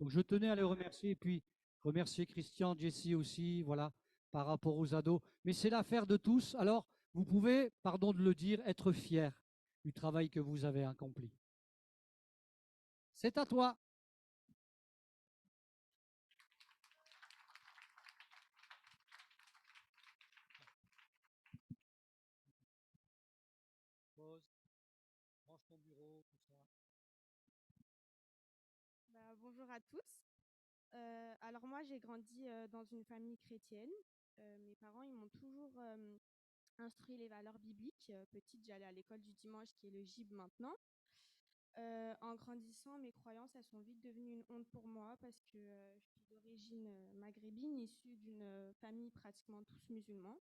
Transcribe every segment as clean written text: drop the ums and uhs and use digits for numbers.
Donc, je tenais à les remercier et puis remercier Christian, Jessie aussi, voilà, par rapport aux ados. Mais c'est l'affaire de tous. Alors, vous pouvez, pardon de le dire, être fiers du travail que vous avez accompli. C'est à toi. Pause, range ton bureau, tout ça. Bonjour à tous. Alors moi, j'ai grandi dans une famille chrétienne. Mes parents, ils m'ont toujours instruit les valeurs bibliques. Petite, j'allais à l'école du dimanche, qui est le GIB maintenant. En grandissant, mes croyances, elles sont vite devenues une honte pour moi parce que je suis d'origine maghrébine, issue d'une famille pratiquement tous musulmans.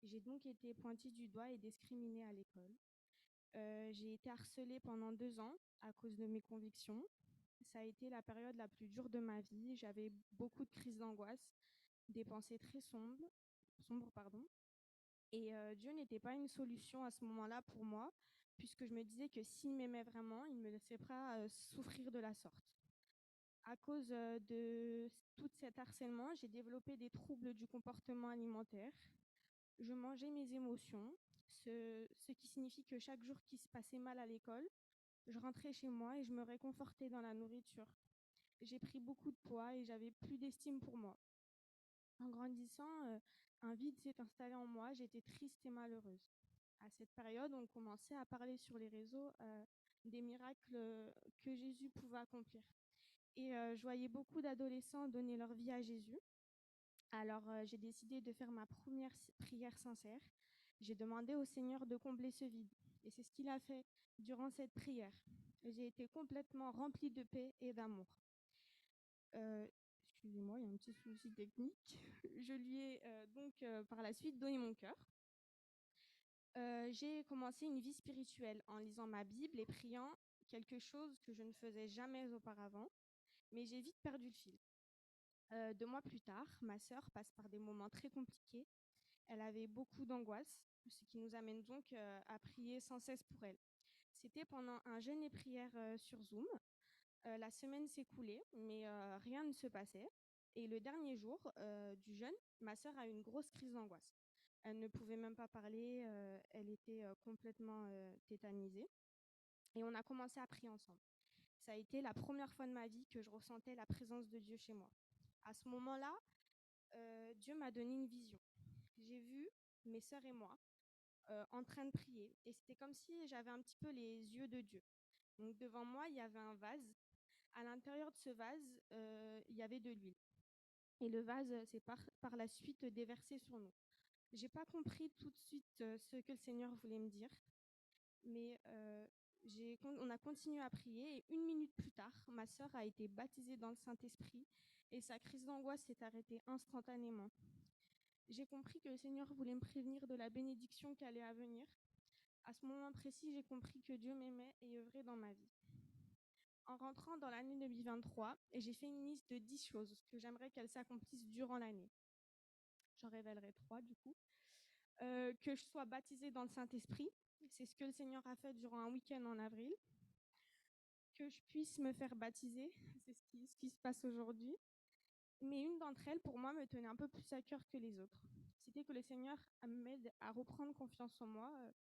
J'ai donc été pointée du doigt et discriminée à l'école. J'ai été harcelée pendant 2 ans à cause de mes convictions. Ça a été la période la plus dure de ma vie. J'avais beaucoup de crises d'angoisse, des pensées très sombres, pardon. Et Dieu n'était pas une solution à ce moment-là pour moi, puisque je me disais que s'il m'aimait vraiment, il ne me laisserait pas souffrir de la sorte. À cause de tout cet harcèlement, j'ai développé des troubles du comportement alimentaire. Je mangeais mes émotions, ce qui signifie que chaque jour qui se passait mal à l'école, je rentrais chez moi et je me réconfortais dans la nourriture. J'ai pris beaucoup de poids et j'avais plus d'estime pour moi. En grandissant, un vide s'est installé en moi, j'étais triste et malheureuse. À cette période, on commençait à parler sur les réseaux des miracles que Jésus pouvait accomplir. Et je voyais beaucoup d'adolescents donner leur vie à Jésus. Alors, j'ai décidé de faire ma première prière sincère. J'ai demandé au Seigneur de combler ce vide. Et c'est ce qu'il a fait durant cette prière. J'ai été complètement remplie de paix et d'amour. Euh, Excusez-moi, il y a un petit souci technique. Je lui ai donc par la suite donné mon cœur. J'ai commencé une vie spirituelle en lisant ma Bible et priant, quelque chose que je ne faisais jamais auparavant, mais j'ai vite perdu le fil. 2 mois plus tard, ma sœur passe par des moments très compliqués. Elle avait beaucoup d'angoisse, ce qui nous amène donc à prier sans cesse pour elle. C'était pendant un jeûne et prière sur Zoom. La semaine s'écoulait, mais rien ne se passait. Et le dernier jour du jeûne, ma sœur a eu une grosse crise d'angoisse. Elle ne pouvait même pas parler, elle était complètement tétanisée. Et on a commencé à prier ensemble. Ça a été la première fois de ma vie que je ressentais la présence de Dieu chez moi. À ce moment-là, Dieu m'a donné une vision. J'ai vu mes sœurs et moi en train de prier. Et c'était comme si j'avais un petit peu les yeux de Dieu. Donc devant moi, il y avait un vase. À l'intérieur de ce vase, il y avait de l'huile. Et le vase s'est par la suite déversé sur nous. J'ai pas compris tout de suite ce que le Seigneur voulait me dire, mais on a continué à prier et 1 minute plus tard, ma sœur a été baptisée dans le Saint-Esprit et sa crise d'angoisse s'est arrêtée instantanément. J'ai compris que le Seigneur voulait me prévenir de la bénédiction qui allait à venir. À ce moment précis, j'ai compris que Dieu m'aimait et œuvrait dans ma vie. En rentrant dans l'année 2023, j'ai fait une liste de 10 choses que j'aimerais qu'elles s'accomplissent durant l'année. J'en révélerai 3 du coup. Que je sois baptisée dans le Saint-Esprit, c'est ce que le Seigneur a fait durant un week-end en avril. Que je puisse me faire baptiser, c'est ce qui se passe aujourd'hui. Mais une d'entre elles, pour moi, me tenait un peu plus à cœur que les autres. C'était que le Seigneur m'aide à reprendre confiance en moi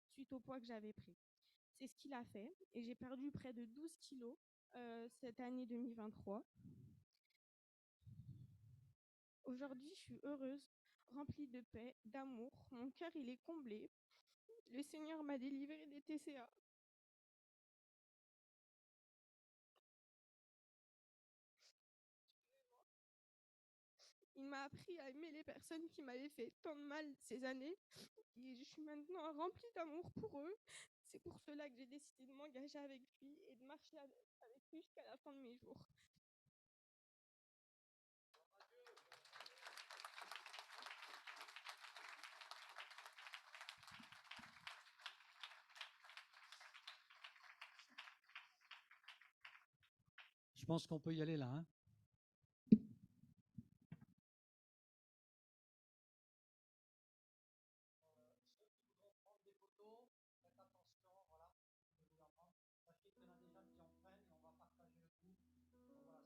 suite au poids que j'avais pris. C'est ce qu'il a fait et j'ai perdu près de 12 kilos cette année 2023. Aujourd'hui, je suis heureuse, remplie de paix, d'amour. Mon cœur, il est comblé. Le Seigneur m'a délivré des TCA. Il m'a appris à aimer les personnes qui m'avaient fait tant de mal ces années. Et je suis maintenant remplie d'amour pour eux. C'est pour cela que j'ai décidé de m'engager avec lui et de marcher avec lui jusqu'à la fin de mes jours. Je pense qu'on peut y aller là, hein. Ceux qui voudront prendre des photos, faites attention, voilà, je vais vous la prendre. Sachez qu'il y en a des gens qui en prennent et on va partager le tout. Donc voilà,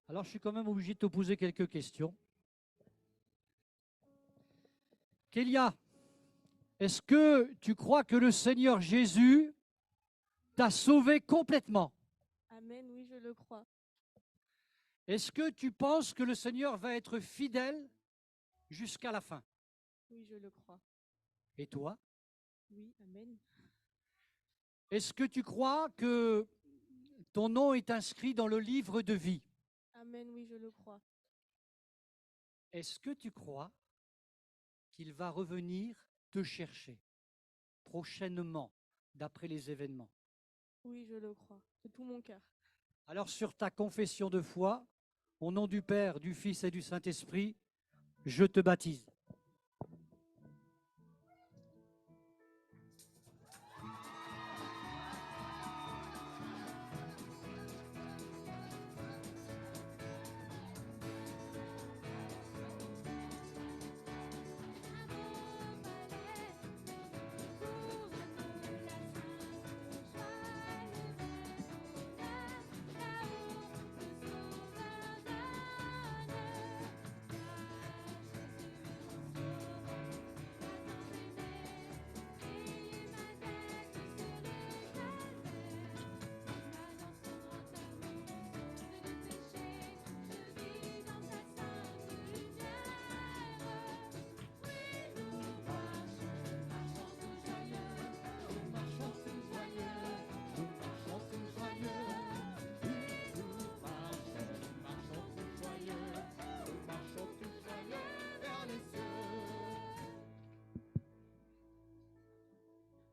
Alors, je suis quand même obligé de te poser quelques questions. Kélia, est-ce que tu crois que le Seigneur Jésus t'a sauvé complètement? Amen, oui, je le crois. Est-ce que tu penses que le Seigneur va être fidèle jusqu'à la fin? Oui, je le crois. Et toi? Oui, amen. Est-ce que tu crois que ton nom est inscrit dans le livre de vie? Amen, oui, je le crois. Est-ce que tu crois qu'il va revenir te chercher prochainement, d'après les événements? Oui, je le crois. De tout mon cœur. Alors, sur ta confession de foi, au nom du Père, du Fils et du Saint-Esprit, je te baptise.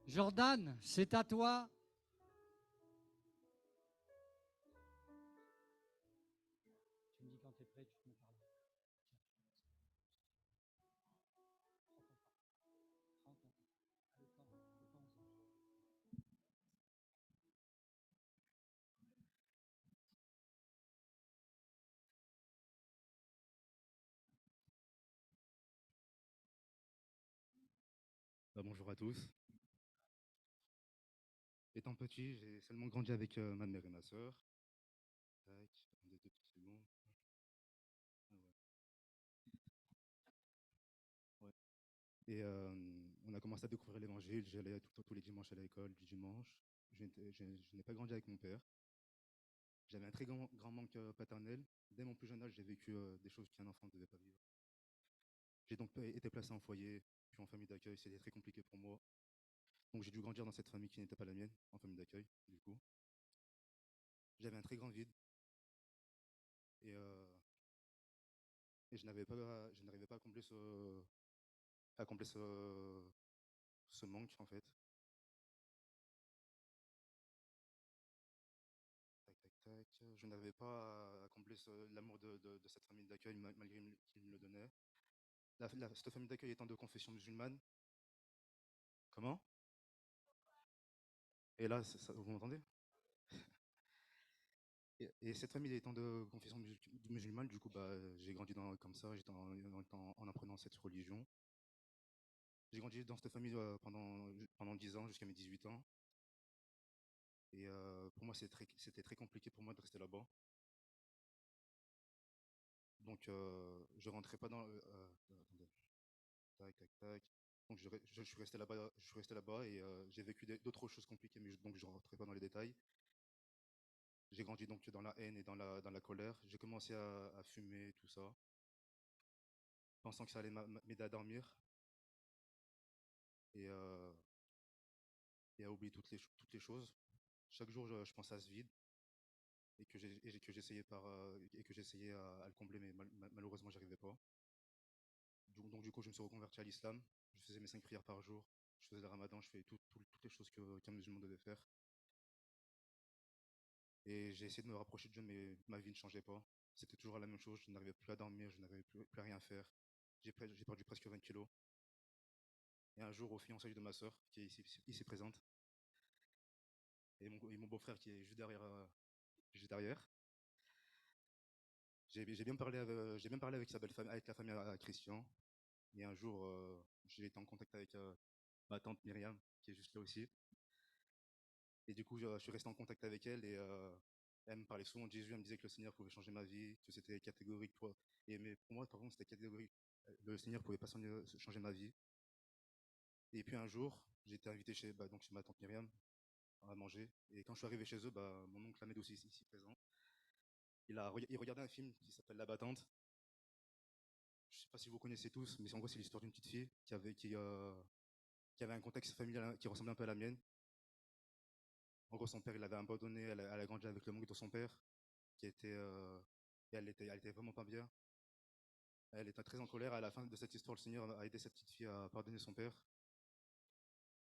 Jordan, c'est à toi. Tu me dis quand tu es prêt, tu me parles. Bonjour à tous. Étant petit, j'ai seulement grandi avec ma mère et ma sœur. Tac, attendez 2 petites secondes. Ah ouais. Ouais. Et on a commencé à découvrir l'évangile. J'allais tous les dimanches à l'école du dimanche. Je n'ai pas grandi avec mon père. J'avais un très grand manque paternel. Dès mon plus jeune âge, j'ai vécu des choses qu'un enfant ne devait pas vivre. J'ai donc été placé en foyer, puis en famille d'accueil. C'était très compliqué pour moi. Donc j'ai dû grandir dans cette famille qui n'était pas la mienne, en famille d'accueil, du coup. J'avais un très grand vide et, euh, et je n'arrivais pas à combler ce manque, en fait. Tac, tac, tac. Je n'arrivais pas à combler l'amour de cette famille d'accueil, malgré qu'il me le donnait. Cette famille d'accueil étant de confession musulmane. Comment? Et là, vous m'entendez? Et cette famille étant de confession musulmane, du coup, bah, j'ai grandi comme ça, j'étais en apprenant cette religion. J'ai grandi dans cette famille pendant 10 ans, jusqu'à mes 18 ans. Et pour moi, c'était très compliqué pour moi de rester là-bas. Donc, je rentrais pas attendez. Tac, tac, tac. Donc, je suis resté là-bas, et j'ai vécu d'autres choses compliquées, mais donc je ne rentrerai pas dans les détails. J'ai grandi donc dans la haine et dans la colère. J'ai commencé à fumer, tout ça, pensant que ça allait m'aider à dormir et, et à oublier toutes les choses. Chaque jour, je pensais à ce vide et que j'essayais à le combler, mais malheureusement, j'arrivais pas. Donc, du coup, je me suis reconverti à l'islam. Je faisais mes 5 prières par jour. Je faisais le ramadan. Je faisais toutes les choses qu'un musulman devait faire. Et j'ai essayé de me rapprocher de Dieu, mais ma vie ne changeait pas. C'était toujours la même chose. Je n'arrivais plus à dormir. Je n'arrivais plus à rien faire. J'ai perdu presque 20 kilos. Et un jour, au fiançailles de ma sœur, qui est ici présente, et mon beau-frère qui est juste derrière, j'ai bien parlé avec avec la famille à Christian. Et un jour, j'ai été en contact avec ma tante Myriam, qui est juste là aussi. Et du coup, je suis resté en contact avec elle. Elle me parlait souvent de Jésus, elle me disait que le Seigneur pouvait changer ma vie, que c'était catégorique. Mais pour moi, par contre, c'était catégorique. Le Seigneur pouvait pas changer ma vie. Et puis un jour, j'ai été invité donc chez ma tante Myriam à manger. Et quand je suis arrivé chez eux, mon oncle Ahmed aussi ici présent, il regardait un film qui s'appelle La Battante. Je ne sais pas si vous connaissez tous, mais en gros, c'est l'histoire d'une petite fille qui avait un contexte familial qui ressemblait un peu à la mienne. En gros, son père, il l'avait abandonné, elle a grandi avec le manque de son père, qui était, et elle était vraiment pas bien. Elle était très en colère. À la fin de cette histoire, le Seigneur a aidé cette petite fille à pardonner son père.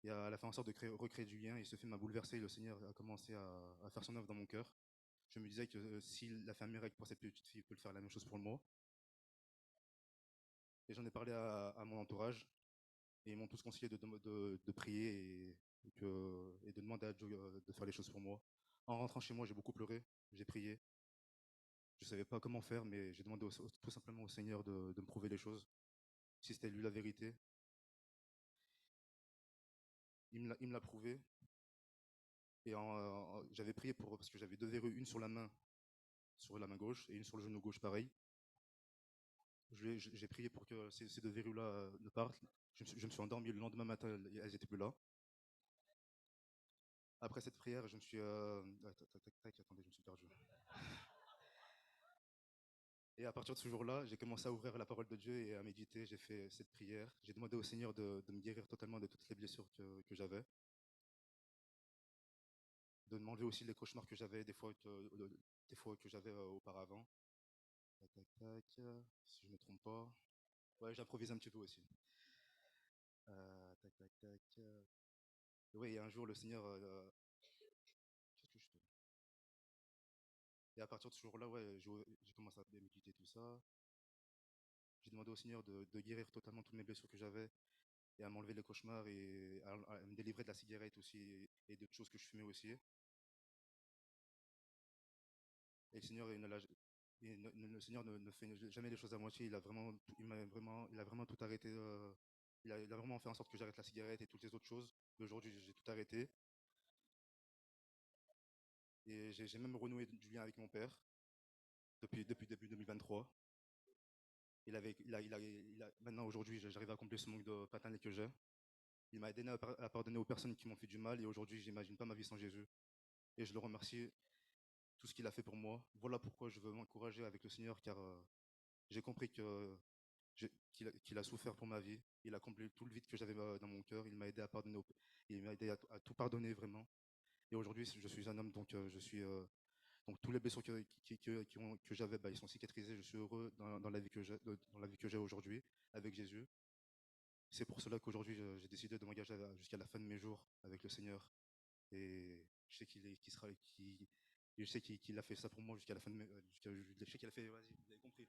Et elle a fait en sorte de recréer du lien. Et ce film m'a bouleversé. Le Seigneur a commencé à faire son œuvre dans mon cœur. Je me disais que s'il a fait un miracle pour cette petite fille, il peut le faire la même chose pour moi. Et j'en ai parlé à mon entourage. Et ils m'ont tous conseillé de prier et de demander à Dieu de faire les choses pour moi. En rentrant chez moi, j'ai beaucoup pleuré. J'ai prié. Je ne savais pas comment faire, mais j'ai demandé tout simplement au Seigneur de me prouver les choses. Si c'était lui la vérité. Il me l'a prouvé. Et j'avais prié parce que j'avais deux verrues, une sur la main gauche et une sur le genou gauche, pareil. J'ai prié pour que ces deux verrues-là ne partent. Je me suis endormi le lendemain matin, elles n'étaient plus là. Après cette prière, je me suis... attendez, je me suis perdu. Et à partir de ce jour-là, j'ai commencé à ouvrir la parole de Dieu et à méditer. J'ai fait cette prière. J'ai demandé au Seigneur de me guérir totalement de toutes les blessures que j'avais. De m'enlever aussi les cauchemars que j'avais, des fois que j'avais auparavant. Tac, tac, tac, si je ne me trompe pas. Ouais, j'improvise un petit peu aussi. Tac, tac, tac. Oui, et un jour, le Seigneur... qu'est-ce que je fais? Et à partir de ce jour-là, ouais, j'ai commencé à méditer tout ça. J'ai demandé au Seigneur de guérir totalement toutes mes blessures que j'avais et à m'enlever les cauchemars et à me délivrer de la cigarette aussi et d'autres choses que je fumais aussi. Et le Seigneur, le Seigneur ne fait jamais les choses à moitié. Il a vraiment tout arrêté. Il a vraiment fait en sorte que j'arrête la cigarette et toutes les autres choses. Et aujourd'hui, j'ai tout arrêté. Et j'ai même renoué du lien avec mon père depuis début 2023. Maintenant, aujourd'hui, j'arrive à combler ce manque de paternité que j'ai. Il m'a aidé à pardonner aux personnes qui m'ont fait du mal. Et aujourd'hui, j'imagine pas ma vie sans Jésus. Et je le remercie tout ce qu'il a fait pour moi. Voilà pourquoi je veux m'encourager avec le Seigneur, car j'ai compris qu'il a souffert pour ma vie. Il a comblé tout le vide que j'avais dans mon cœur. Il m'a aidé à pardonner, il m'a aidé à tout pardonner vraiment. Et aujourd'hui, je suis un homme, donc donc tous les blessures que j'avais, ils sont cicatrisés. Je suis heureux dans la vie dans la vie que j'ai aujourd'hui avec Jésus. C'est pour cela qu'aujourd'hui, j'ai décidé de m'engager jusqu'à la fin de mes jours avec le Seigneur. Et je sais je sais qu'il a fait ça pour moi jusqu'à la fin de mes... je sais qu'il a fait... Vas-y, vous avez compris.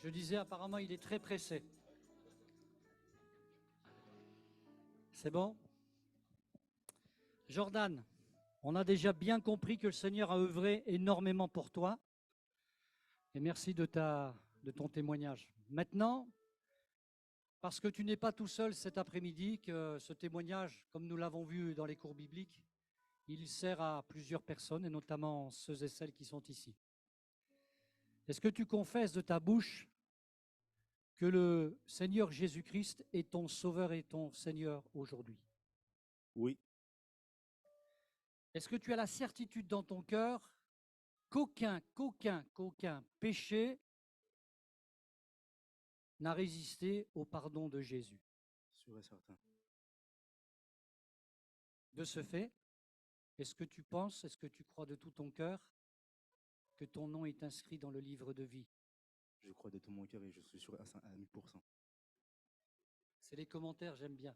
Je disais, apparemment, il est très pressé. C'est bon? Jordan, on a déjà bien compris que le Seigneur a œuvré énormément pour toi. Et merci de ton témoignage. Maintenant, parce que tu n'es pas tout seul cet après-midi, que ce témoignage, comme nous l'avons vu dans les cours bibliques, il sert à plusieurs personnes, et notamment ceux et celles qui sont ici. Est-ce que tu confesses de ta bouche que le Seigneur Jésus-Christ est ton Sauveur et ton Seigneur aujourd'hui? Oui. Est-ce que tu as la certitude dans ton cœur qu'aucun péché n'a résisté au pardon de Jésus? Sûr et certain. De ce fait, est-ce que tu penses, est-ce que tu crois de tout ton cœur que ton nom est inscrit dans le livre de vie? Je crois de tout mon cœur et je suis sûr à 1000%. C'est les commentaires, j'aime bien.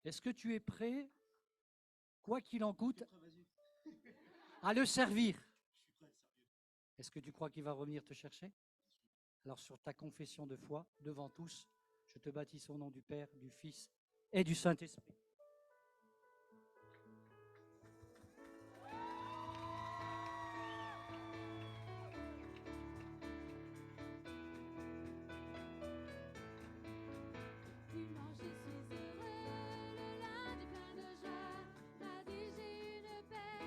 Est-ce que tu es prêt, quoi qu'il en coûte, à le servir? Est-ce que tu crois qu'il va revenir te chercher? Alors sur ta confession de foi, devant tous, je te baptise au nom du Père, du Fils et du Saint-Esprit. Dimanche, je suis heureux, le lundi plein de joie. Mardi, j'ai une paix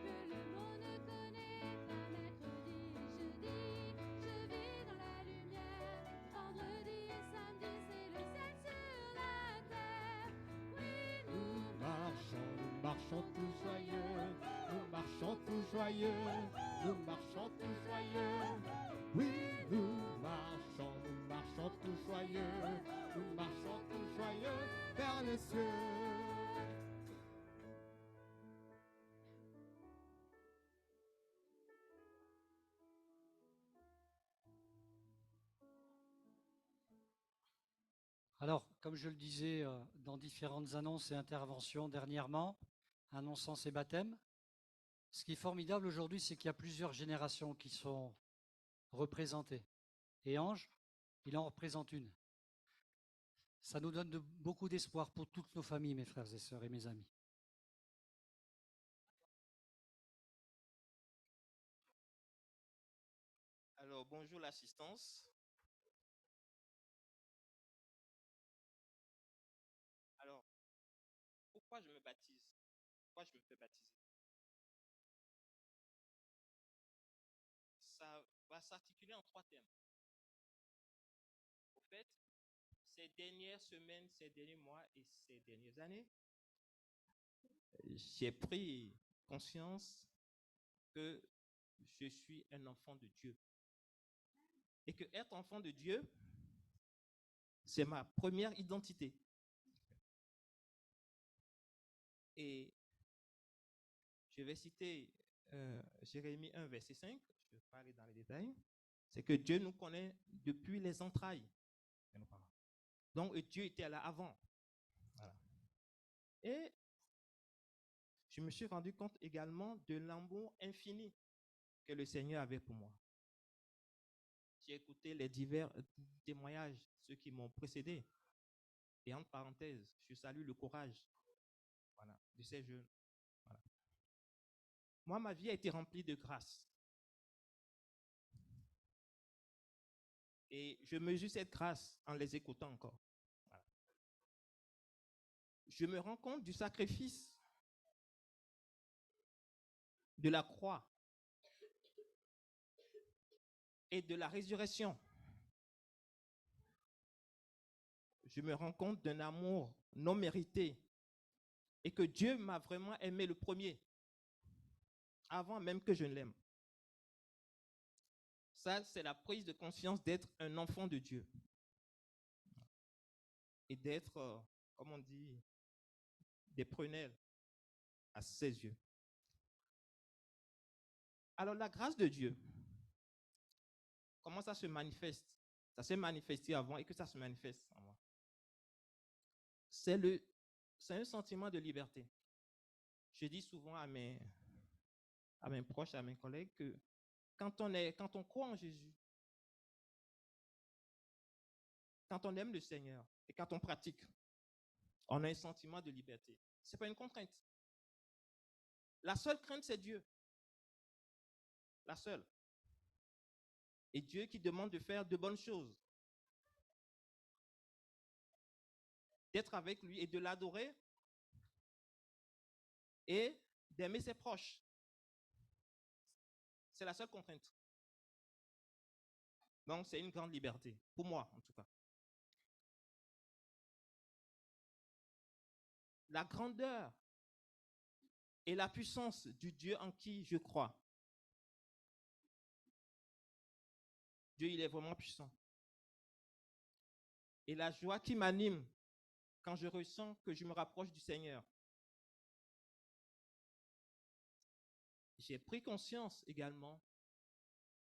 que le monde ne connaît pas. Mercredi et jeudi, je vis dans la lumière. Vendredi et samedi, c'est le ciel sur la terre. Oui, nous marchons tous joyeux, nous marchons tous joyeux, nous marchons tous joyeux. Oui, nous marchons tous joyeux, nous marchons tous joyeux vers les cieux. Alors, comme je le disais dans différentes annonces et interventions dernièrement, annonçant ces baptêmes, ce qui est formidable aujourd'hui, c'est qu'il y a plusieurs générations qui sont représentées. Et Ange, il en représente une. Ça nous donne beaucoup d'espoir pour toutes nos familles, mes frères et sœurs et mes amis. Alors, bonjour l'assistance. Alors, pourquoi je me baptise? Pourquoi je me fais baptiser? Ça va s'articuler en 3 thèmes. Au fait, ces dernières semaines, ces derniers mois et ces dernières années, j'ai pris conscience que je suis un enfant de Dieu. Et que être enfant de Dieu, c'est ma première identité. Et je vais citer Jérémie 1, verset 5. Je ne vais pas aller dans les détails. C'est que Dieu nous connaît depuis les entrailles. Donc, Dieu était là avant. Voilà. Et je me suis rendu compte également de l'amour infini que le Seigneur avait pour moi. J'ai écouté les divers témoignages, ceux qui m'ont précédé. Et entre parenthèses, je salue le courage, voilà, de ces jeunes. Voilà. Moi, ma vie a été remplie de grâce. Et je mesure cette grâce en les écoutant encore. Voilà. Je me rends compte du sacrifice de la croix et de la résurrection. Je me rends compte d'un amour non mérité et que Dieu m'a vraiment aimé le premier, avant même que je ne l'aime. Ça, c'est la prise de conscience d'être un enfant de Dieu et d'être, comme on dit, des prunelles à ses yeux. Alors, la grâce de Dieu, comment ça se manifeste? Ça s'est manifesté avant et que ça se manifeste en moi. C'est un sentiment de liberté. Je dis souvent à mes proches, à mes collègues que quand on croit en Jésus, quand on aime le Seigneur et quand on pratique, on a un sentiment de liberté. Ce n'est pas une contrainte. La seule crainte, c'est Dieu. La seule. Et Dieu qui demande de faire de bonnes choses. D'être avec lui et de l'adorer et d'aimer ses proches. C'est la seule contrainte. Donc, c'est une grande liberté, pour moi en tout cas. La grandeur et la puissance du Dieu en qui je crois. Dieu, il est vraiment puissant. Et la joie qui m'anime quand je ressens que je me rapproche du Seigneur. J'ai pris conscience également,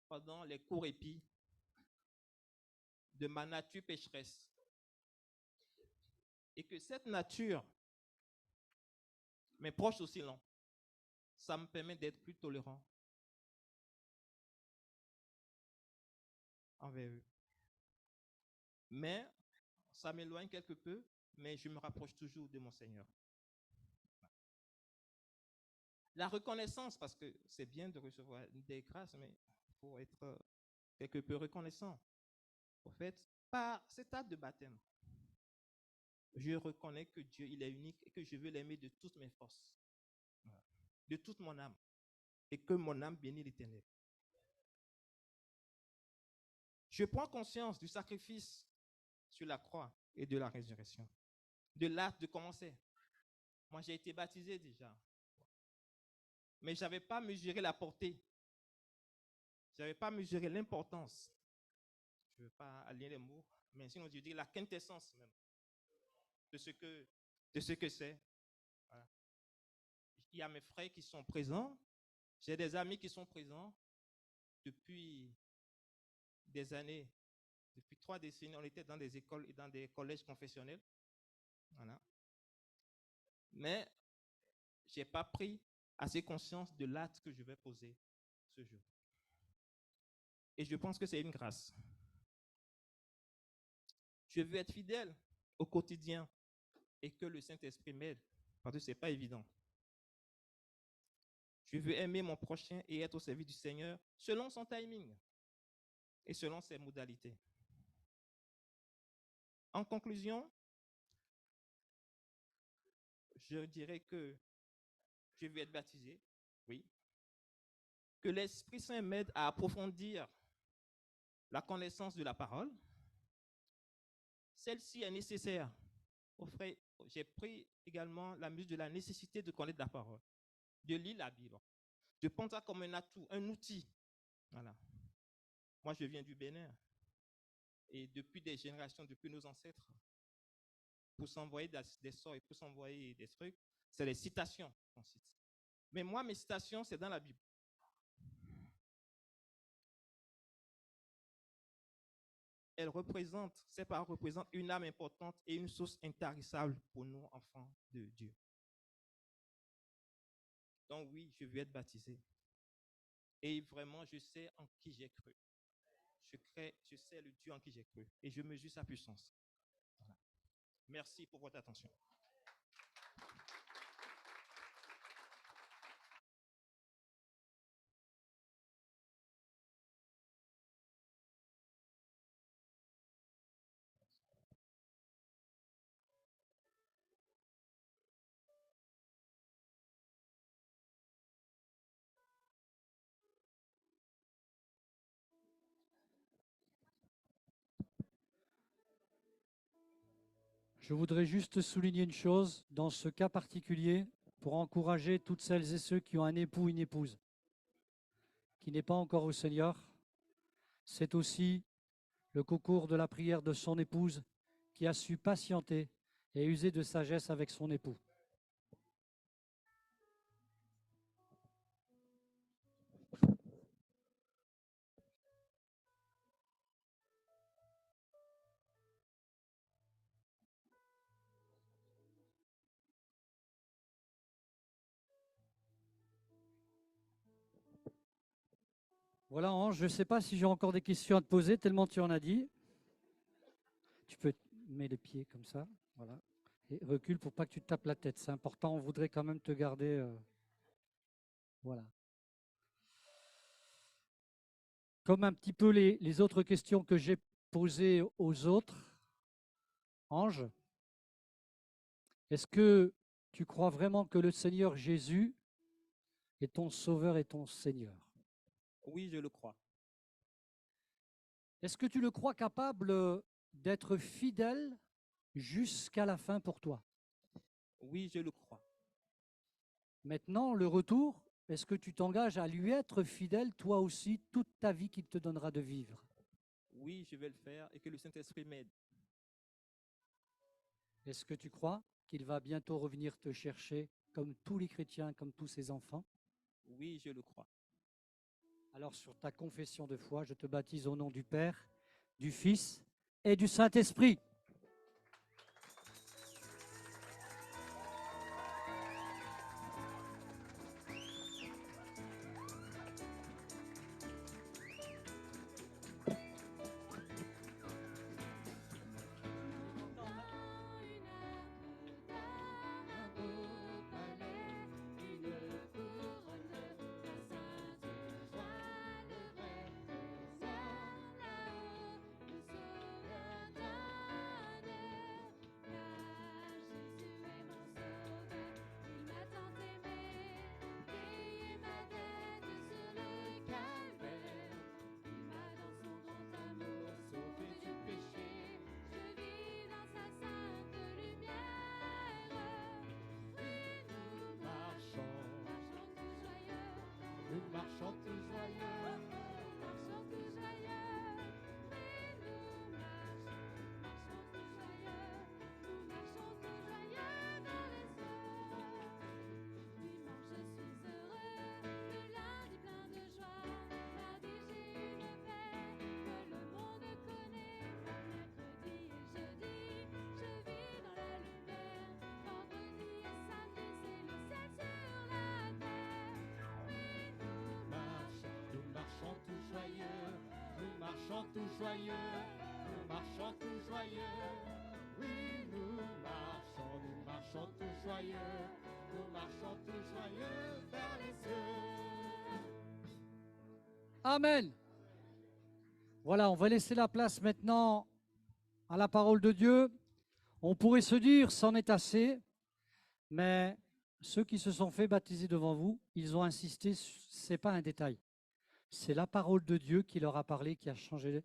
pendant les courts épis, de ma nature pécheresse. Et que cette nature, mes proches aussi l'ont, ça me permet d'être plus tolérant. envers eux. Mais ça m'éloigne quelque peu, mais je me rapproche toujours de mon Seigneur. La reconnaissance, parce que c'est bien de recevoir des grâces, mais il faut être quelque peu reconnaissant. En fait, par cet acte de baptême, je reconnais que Dieu, il est unique et que je veux l'aimer de toutes mes forces, voilà, de toute mon âme, et que mon âme bénit l'Éternel. Je prends conscience du sacrifice sur la croix et de la résurrection, de l'acte de commencer. Moi, j'ai été baptisé déjà, mais je n'avais pas mesuré la portée. Je n'avais pas mesuré l'importance. Je ne veux pas aligner les mots, mais sinon je dis la quintessence même de ce que c'est. Voilà. Il y a mes frères qui sont présents. J'ai des amis qui sont présents depuis des années. Depuis 3 décennies, on était dans des écoles et dans des collèges confessionnels. Voilà. Mais je n'ai pas pris assez conscience de l'acte que je vais poser ce jour. Et je pense que c'est une grâce. Je veux être fidèle au quotidien et que le Saint-Esprit m'aide, parce que ce n'est pas évident. Je veux aimer mon prochain et être au service du Seigneur selon son timing et selon ses modalités. En conclusion, je dirais que je veux être baptisé, oui. Que l'Esprit Saint m'aide à approfondir la connaissance de la parole. Celle-ci est nécessaire. J'ai pris également la mesure de la nécessité de connaître la parole, de lire la Bible, de prendre ça comme un atout, un outil. Voilà. Moi, je viens du Bénin. Et depuis des générations, depuis nos ancêtres, pour s'envoyer des sorts et pour s'envoyer des trucs, c'est les citations qu'on cite. Mais moi, mes citations, c'est dans la Bible. Ces paroles représentent une âme importante et une source intarissable pour nous, enfants de Dieu. Donc oui, je veux être baptisé. Et vraiment, je sais en qui j'ai cru. Je sais le Dieu en qui j'ai cru. Et je mesure sa puissance. Voilà. Merci pour votre attention. Je voudrais juste souligner une chose, dans ce cas particulier, pour encourager toutes celles et ceux qui ont un époux ou une épouse qui n'est pas encore au Seigneur. C'est aussi le concours de la prière de son épouse qui a su patienter et user de sagesse avec son époux. Voilà, Ange, je ne sais pas si j'ai encore des questions à te poser, tellement tu en as dit. Tu peux mettre les pieds comme ça, voilà. Et recule pour pas que tu te tapes la tête. C'est important, on voudrait quand même te garder. Voilà. Comme un petit peu les autres questions que j'ai posées aux autres, Ange, est-ce que tu crois vraiment que le Seigneur Jésus est ton Sauveur et ton Seigneur? Oui, je le crois. Est-ce que tu le crois capable d'être fidèle jusqu'à la fin pour toi? Oui, je le crois. Maintenant, le retour, est-ce que tu t'engages à lui être fidèle, toi aussi, toute ta vie qu'il te donnera de vivre? Oui, je vais le faire et que le Saint-Esprit m'aide. Est-ce que tu crois qu'il va bientôt revenir te chercher, comme tous les chrétiens, comme tous ses enfants? Oui, je le crois. Alors, sur ta confession de foi, je te baptise au nom du Père, du Fils et du Saint-Esprit. marchons tous joyeux. marchons tous joyeux. Oui, nous marchons tous joyeux. Nous marchons tous joyeux vers les cieux. Dimanche, je suis heureux. Le lundi, plein de joie. Mardi, j'ai une paix que le monde connaît. Mercredi et jeudi, je vis dans la lumière. Vendredi et samedi, c'est le ciel sur la terre. Oui, Nous marchons tous joyeux. Nous marchons tous joyeux. Nous marchons tous joyeux. Oui, nous marchons tous joyeux. Nous marchons tous joyeux vers les cieux. Amen. Voilà, on va laisser la place maintenant à la parole de Dieu. On pourrait se dire, c'en est assez, mais ceux qui se sont fait baptiser devant vous, ils ont insisté, ce n'est pas un détail. C'est la parole de Dieu qui leur a parlé, qui a changé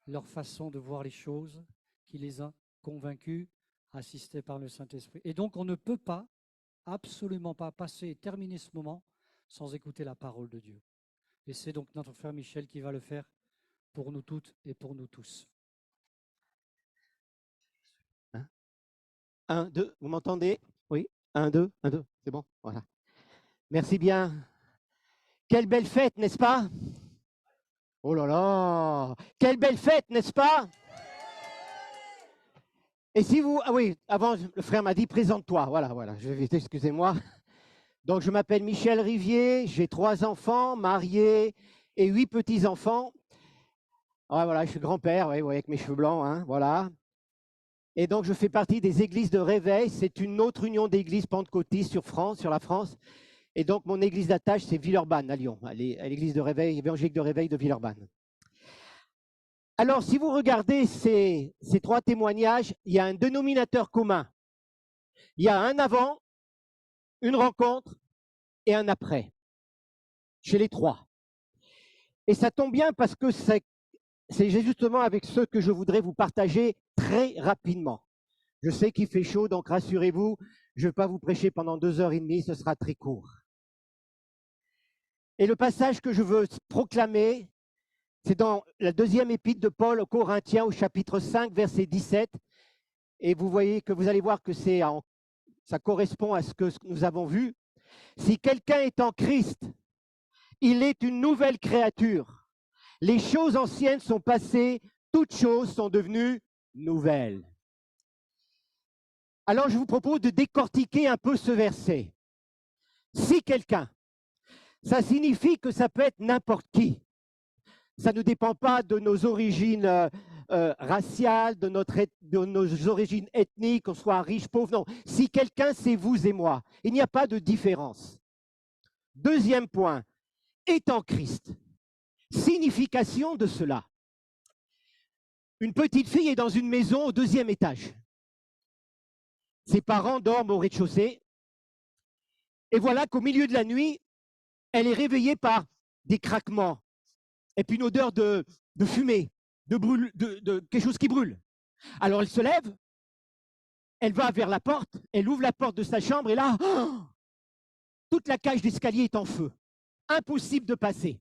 leur façon de voir les choses, qui les a convaincus, assistés par le Saint-Esprit. Et donc, on ne peut pas, absolument pas, passer et terminer ce moment sans écouter la parole de Dieu. Et c'est donc notre frère Michel qui va le faire pour nous toutes et pour nous tous. 1, 2, vous m'entendez? Oui, 1, 2, 1, 2, c'est bon, voilà. Merci bien. Quelle belle fête, n'est-ce pas? Oh là là, quelle belle fête, n'est-ce pas? Et si vous... Ah oui, avant, le frère m'a dit, présente-toi. Voilà, je vais vite, excusez-moi. Donc, je m'appelle Michel Rivier, j'ai 3 enfants, mariés et 8 petits-enfants. Ah, voilà, je suis grand-père, oui, avec mes cheveux blancs, hein, voilà. Et donc, je fais partie des églises de réveil. C'est une autre union d'églises pentecôtistes sur la France. Et donc, mon église d'attache, c'est Villeurbanne, à Lyon, à l'église de réveil, évangélique de réveil de Villeurbanne. Alors, si vous regardez ces 3 témoignages, il y a un dénominateur commun. Il y a un avant, une rencontre et un après, chez les 3. Et ça tombe bien parce que c'est justement avec ceux que je voudrais vous partager très rapidement. Je sais qu'il fait chaud, donc rassurez-vous, je ne vais pas vous prêcher pendant 2h30, ce sera très court. Et le passage que je veux proclamer, c'est dans la 2e épître de Paul aux Corinthiens, au chapitre 5, verset 17. Et vous voyez que vous allez voir que ça correspond à ce que nous avons vu. Si quelqu'un est en Christ, il est une nouvelle créature. Les choses anciennes sont passées, toutes choses sont devenues nouvelles. Alors je vous propose de décortiquer un peu ce verset. Si quelqu'un, ça signifie que ça peut être n'importe qui. Ça ne dépend pas de nos origines raciales, de nos origines ethniques, qu'on soit riche, pauvre. Non, si quelqu'un, c'est vous et moi. Il n'y a pas de différence. 2e point, est en Christ. Signification de cela. Une petite fille est dans une maison au 2e étage. Ses parents dorment au rez-de-chaussée. Et voilà qu'au milieu de la nuit, elle est réveillée par des craquements et puis une odeur de fumée, de quelque chose qui brûle. Alors elle se lève, elle va vers la porte, elle ouvre la porte de sa chambre et là, toute la cage d'escalier est en feu. Impossible de passer.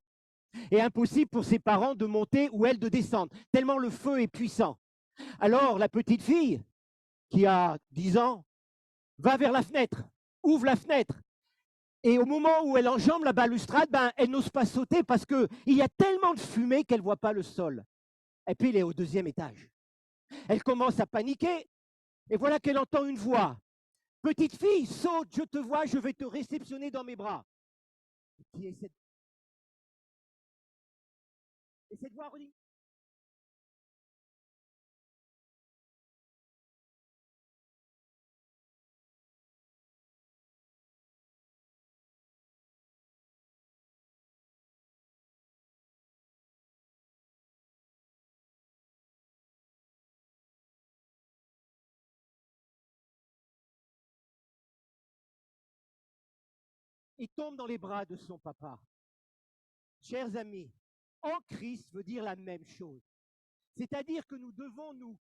Et impossible pour ses parents de monter ou elle de descendre, tellement le feu est puissant. Alors la petite fille, qui a 10 ans, va vers la fenêtre, ouvre la fenêtre. Et au moment où elle enjambe la balustrade, elle n'ose pas sauter parce qu'il y a tellement de fumée qu'elle ne voit pas le sol. Et puis elle est au 2e étage. Elle commence à paniquer et voilà qu'elle entend une voix. « Petite fille, saute, je te vois, je vais te réceptionner dans mes bras. » Et cette voix redit. Et tombe dans les bras de son papa. Chers amis, en Christ veut dire la même chose. C'est-à-dire que nous devons nous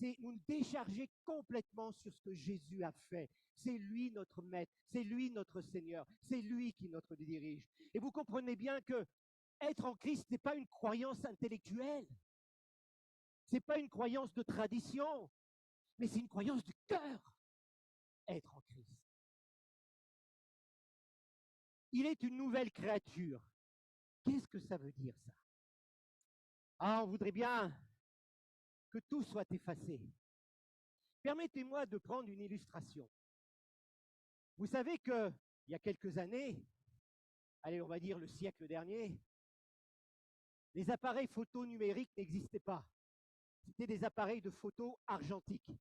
c'est nous décharger complètement sur ce que Jésus a fait. C'est lui notre maître, c'est lui notre Seigneur, c'est lui qui notre dirige. Et vous comprenez bien que être en Christ n'est pas une croyance intellectuelle, c'est pas une croyance de tradition, mais c'est une croyance du cœur. Être en Christ. Il est une nouvelle créature. Qu'est-ce que ça veut dire ça? Ah, on voudrait bien que tout soit effacé. Permettez-moi de prendre une illustration. Vous savez que il y a quelques années, allez, on va dire le siècle dernier, les appareils photo numériques n'existaient pas. C'était des appareils de photo argentiques.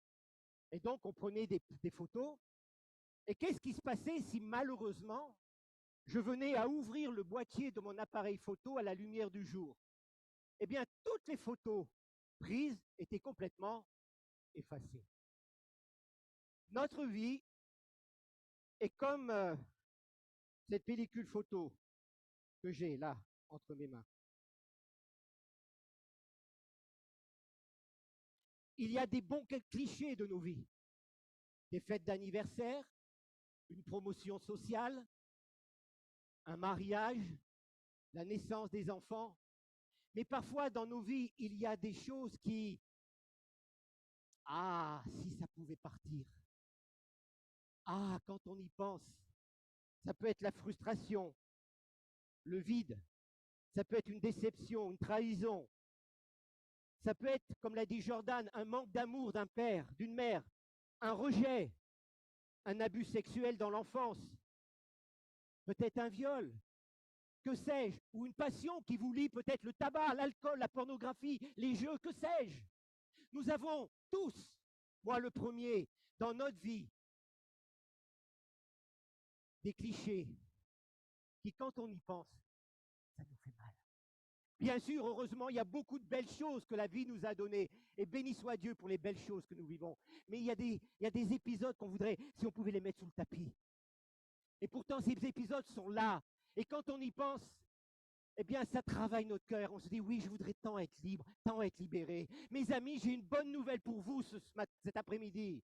Et donc, on prenait des photos. Et qu'est-ce qui se passait si malheureusement, je venais à ouvrir le boîtier de mon appareil photo à la lumière du jour? Eh bien, toutes les photos prises étaient complètement effacées. Notre vie est comme cette pellicule photo que j'ai là, entre mes mains. Il y a des bons clichés de nos vies. Des fêtes d'anniversaire, une promotion sociale, un mariage, la naissance des enfants. Mais parfois, dans nos vies, il y a des choses qui... Ah, si ça pouvait partir. Ah, quand on y pense, ça peut être la frustration, le vide, ça peut être une déception, une trahison. Ça peut être, comme l'a dit Jordan, un manque d'amour d'un père, d'une mère, un rejet, un abus sexuel dans l'enfance, peut-être un viol, que sais-je, ou une passion qui vous lie, peut-être le tabac, l'alcool, la pornographie, les jeux, que sais-je. Nous avons tous, moi le premier, dans notre vie, des clichés qui, quand on y pense, ça nous fait mal. Bien sûr, heureusement, il y a beaucoup de belles choses que la vie nous a données. Et béni soit Dieu pour les belles choses que nous vivons. Mais il y a des épisodes qu'on voudrait, si on pouvait les mettre sous le tapis. Et pourtant, ces épisodes sont là. Et quand on y pense, eh bien, ça travaille notre cœur. On se dit, oui, je voudrais tant être libre, tant être libéré. Mes amis, j'ai une bonne nouvelle pour vous cet après-midi.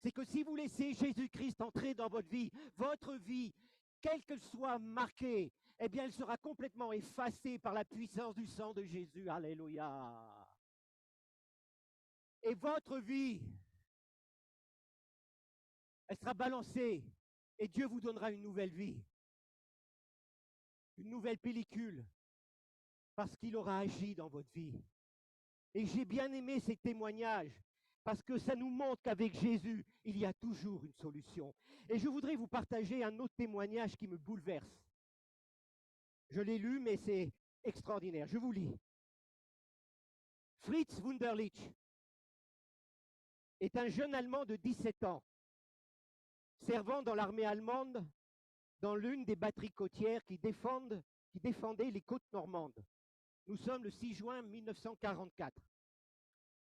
C'est que si vous laissez Jésus-Christ entrer dans votre vie, quelle qu'elle soit marquée, eh bien, elle sera complètement effacée par la puissance du sang de Jésus. Alléluia. Et votre vie, elle sera balancée et Dieu vous donnera une nouvelle vie, une nouvelle pellicule, parce qu'il aura agi dans votre vie. Et j'ai bien aimé ces témoignages, parce que ça nous montre qu'avec Jésus, il y a toujours une solution. Et je voudrais vous partager un autre témoignage qui me bouleverse. Je l'ai lu, mais c'est extraordinaire. Je vous lis. Fritz Wunderlich est un jeune Allemand de 17 ans, servant dans l'armée allemande dans l'une des batteries côtières qui défendaient les côtes normandes. Nous sommes le 6 juin 1944.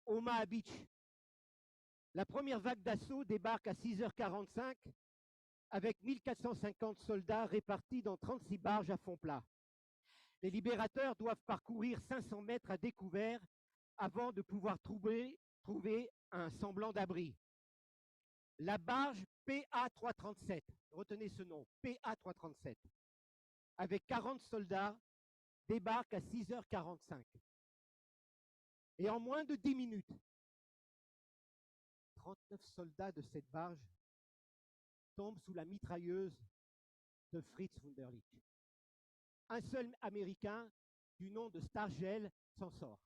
Omaha Beach. La première vague d'assaut débarque à 6h45 avec 1450 soldats répartis dans 36 barges à fond plat. Les libérateurs doivent parcourir 500 mètres à découvert avant de pouvoir trouver un semblant d'abri. La barge PA-337, retenez ce nom, PA-337, avec 40 soldats, débarque à 6h45. Et en moins de 10 minutes, 39 soldats de cette barge tombent sous la mitrailleuse de Fritz Wunderlich. Un seul Américain, du nom de Stargell, s'en sort.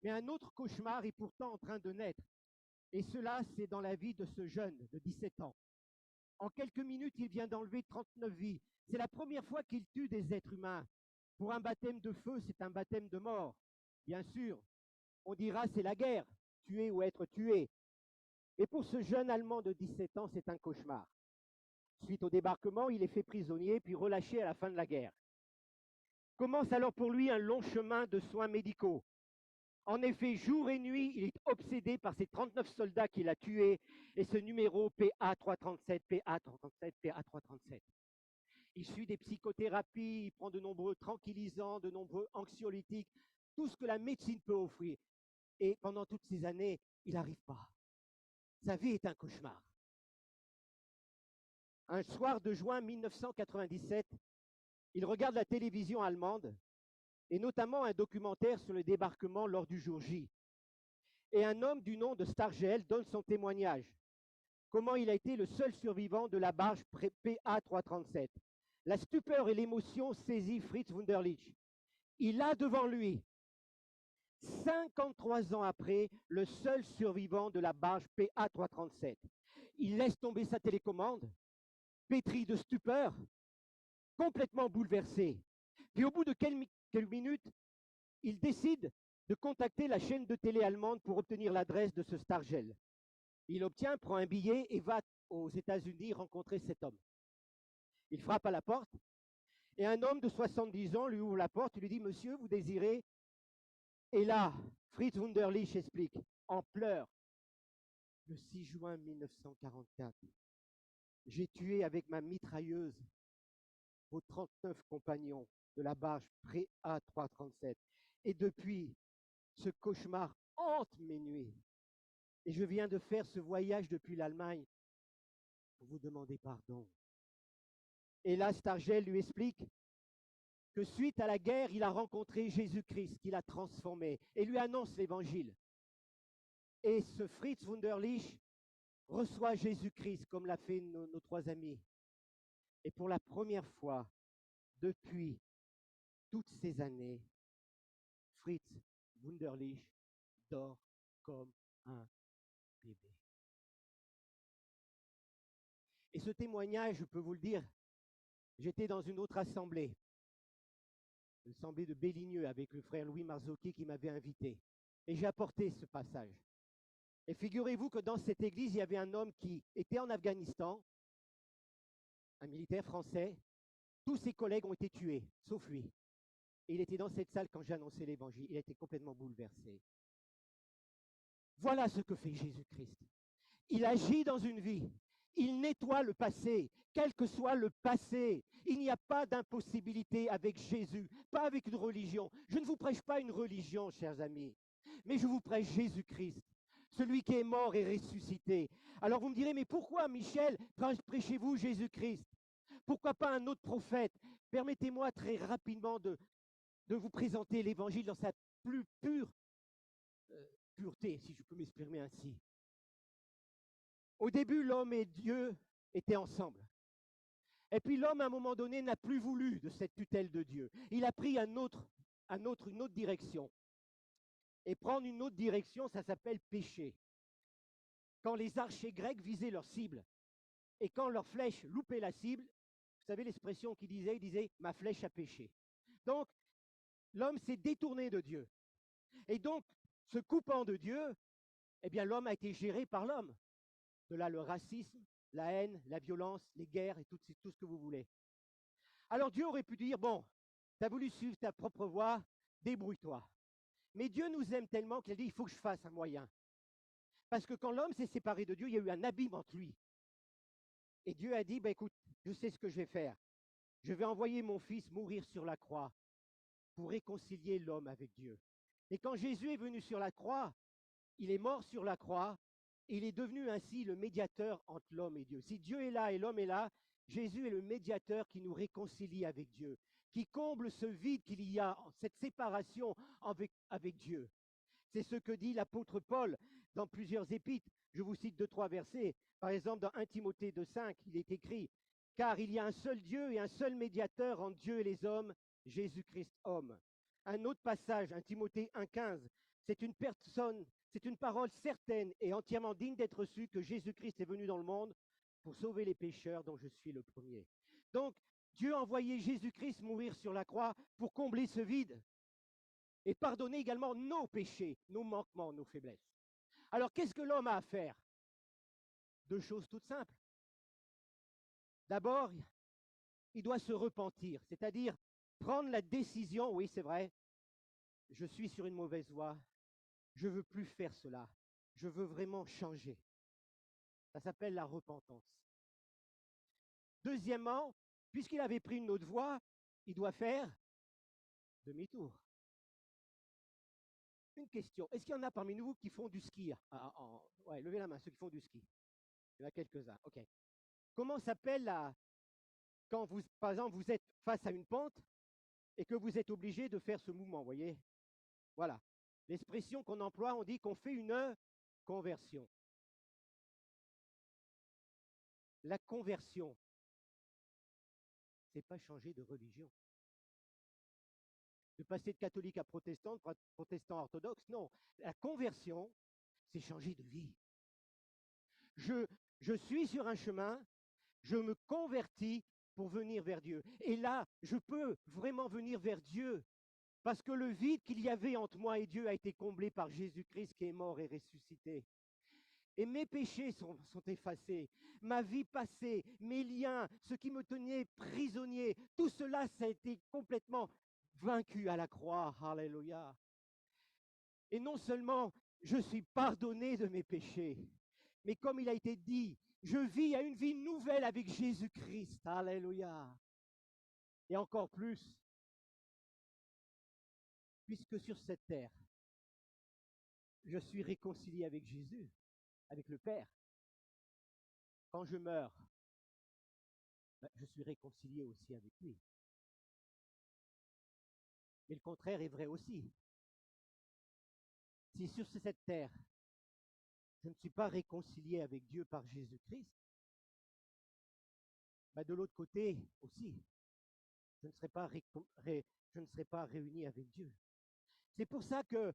Mais un autre cauchemar est pourtant en train de naître. Et cela, c'est dans la vie de ce jeune de 17 ans. En quelques minutes, il vient d'enlever 39 vies. C'est la première fois qu'il tue des êtres humains. Pour un baptême de feu, c'est un baptême de mort. Bien sûr, on dira c'est la guerre, tuer ou être tué. Mais pour ce jeune Allemand de 17 ans, c'est un cauchemar. Suite au débarquement, il est fait prisonnier puis relâché à la fin de la guerre. Commence alors pour lui un long chemin de soins médicaux. En effet, jour et nuit, il est obsédé par ces 39 soldats qu'il a tués et ce numéro PA-337, PA-337, PA-337. Il suit des psychothérapies, il prend de nombreux tranquillisants, de nombreux anxiolytiques, tout ce que la médecine peut offrir. Et pendant toutes ces années, il n'arrive pas. Sa vie est un cauchemar. Un soir de juin 1997, il regarde la télévision allemande et notamment un documentaire sur le débarquement lors du jour J. Et un homme du nom de Stargel donne son témoignage. Comment il a été le seul survivant de la barge PA337. La stupeur et l'émotion saisit Fritz Wunderlich. Il a devant lui, 53 ans après, le seul survivant de la barge PA337. Il laisse tomber sa télécommande, pétri de stupeur, complètement bouleversé. Puis au bout de quelques minutes, il décide de contacter la chaîne de télé allemande pour obtenir l'adresse de ce Stargel. Il obtient, prend un billet et va aux États-Unis rencontrer cet homme. Il frappe à la porte et un homme de 70 ans lui ouvre la porte et lui dit « Monsieur, vous désirez ?» Et là, Fritz Wunderlich explique, en pleurs, le 6 juin 1944, j'ai tué avec ma mitrailleuse vos 39 compagnons de la barge PA337. Et depuis, ce cauchemar hante mes nuits. Et je viens de faire ce voyage depuis l'Allemagne pour vous demander pardon. Et là, Stargel lui explique que suite à la guerre, il a rencontré Jésus-Christ, qu'il a transformé, et lui annonce l'évangile. Et ce Fritz Wunderlich reçoit Jésus-Christ, comme l'a fait nos trois amis. Et pour la première fois, depuis toutes ces années, Fritz Wunderlich dort comme un bébé. Et ce témoignage, je peux vous le dire, j'étais dans une autre assemblée, l'assemblée de Béligneux, avec le frère Louis Marzocchi qui m'avait invité. Et j'ai apporté ce passage. Et figurez-vous que dans cette église, il y avait un homme qui était en Afghanistan, un militaire français. Tous ses collègues ont été tués, sauf lui. Et il était dans cette salle quand j'ai annoncé l'évangile. Il a été complètement bouleversé. Voilà ce que fait Jésus-Christ. Il agit dans une vie. Il nettoie le passé, quel que soit le passé. Il n'y a pas d'impossibilité avec Jésus, pas avec une religion. Je ne vous prêche pas une religion, chers amis, mais je vous prêche Jésus-Christ, celui qui est mort et ressuscité. Alors vous me direz, mais pourquoi, Michel, prêchez-vous Jésus-Christ? Pourquoi pas un autre prophète? Permettez-moi très rapidement de vous présenter l'évangile dans sa plus pure pureté, si je peux m'exprimer ainsi. Au début, l'homme et Dieu étaient ensemble. Et puis l'homme, à un moment donné, n'a plus voulu de cette tutelle de Dieu. Il a pris une autre direction. Et prendre une autre direction, ça s'appelle péché. Quand les archers grecs visaient leur cible, et quand leur flèche loupait la cible, vous savez l'expression qu'il disait, il disait « ma flèche a péché ». Donc, l'homme s'est détourné de Dieu. Et donc, se coupant de Dieu, eh bien l'homme a été géré par l'homme. De là le racisme, la haine, la violence, les guerres et tout ce que vous voulez. Alors Dieu aurait pu dire, bon, tu as voulu suivre ta propre voie, débrouille-toi. Mais Dieu nous aime tellement qu'il a dit, il faut que je fasse un moyen. Parce que quand l'homme s'est séparé de Dieu, il y a eu un abîme entre lui. Et Dieu a dit, bah, écoute, je sais ce que je vais faire. Je vais envoyer mon fils mourir sur la croix pour réconcilier l'homme avec Dieu. Et quand Jésus est venu sur la croix, il est mort sur la croix, et il est devenu ainsi le médiateur entre l'homme et Dieu. Si Dieu est là et l'homme est là, Jésus est le médiateur qui nous réconcilie avec Dieu, qui comble ce vide qu'il y a, cette séparation avec Dieu. C'est ce que dit l'apôtre Paul dans plusieurs épîtres. Je vous cite 2-3 versets. Par exemple, dans 1 Timothée 2,5, il est écrit « Car il y a un seul Dieu et un seul médiateur entre Dieu et les hommes, Jésus-Christ homme. » Un autre passage, 1 Timothée 1,15, c'est une parole certaine et entièrement digne d'être reçue que Jésus-Christ est venu dans le monde pour sauver les pécheurs dont je suis le premier. Donc, Dieu a envoyé Jésus-Christ mourir sur la croix pour combler ce vide et pardonner également nos péchés, nos manquements, nos faiblesses. Alors, qu'est-ce que l'homme a à faire? 2 choses toutes simples. D'abord, il doit se repentir, c'est-à-dire prendre la décision, oui c'est vrai, je suis sur une mauvaise voie, je ne veux plus faire cela, je veux vraiment changer. Ça s'appelle la repentance. Deuxièmement, puisqu'il avait pris une autre voie, il doit faire demi-tour. Une question. Est-ce qu'il y en a parmi nous qui font du ski? Ouais, levez la main, ceux qui font du ski. Il y en a quelques-uns. OK. Comment s'appelle quand vous, par exemple, vous êtes face à une pente et que vous êtes obligé de faire ce mouvement, vous voyez? Voilà. L'expression qu'on emploie, on dit qu'on fait une conversion. La conversion, c'est pas changer de religion. De passer de catholique à protestant, de protestant à orthodoxe, non. La conversion, c'est changer de vie. Je suis sur un chemin, je me convertis pour venir vers Dieu. Et là, je peux vraiment venir vers Dieu parce que le vide qu'il y avait entre moi et Dieu a été comblé par Jésus-Christ qui est mort et ressuscité. Et mes péchés sont effacés, ma vie passée, mes liens, ce qui me tenait prisonnier, tout cela, ça a été complètement vaincu à la croix. Alléluia. Et non seulement je suis pardonné de mes péchés, mais comme il a été dit, je vis à une vie nouvelle avec Jésus-Christ. Alléluia. Et encore plus, puisque sur cette terre, je suis réconcilié avec Jésus, avec le Père. Quand je meurs, je suis réconcilié aussi avec lui. Mais le contraire est vrai aussi. Si sur cette terre, je ne suis pas réconcilié avec Dieu par Jésus-Christ, de l'autre côté aussi, je ne serai pas réuni avec Dieu. C'est pour ça que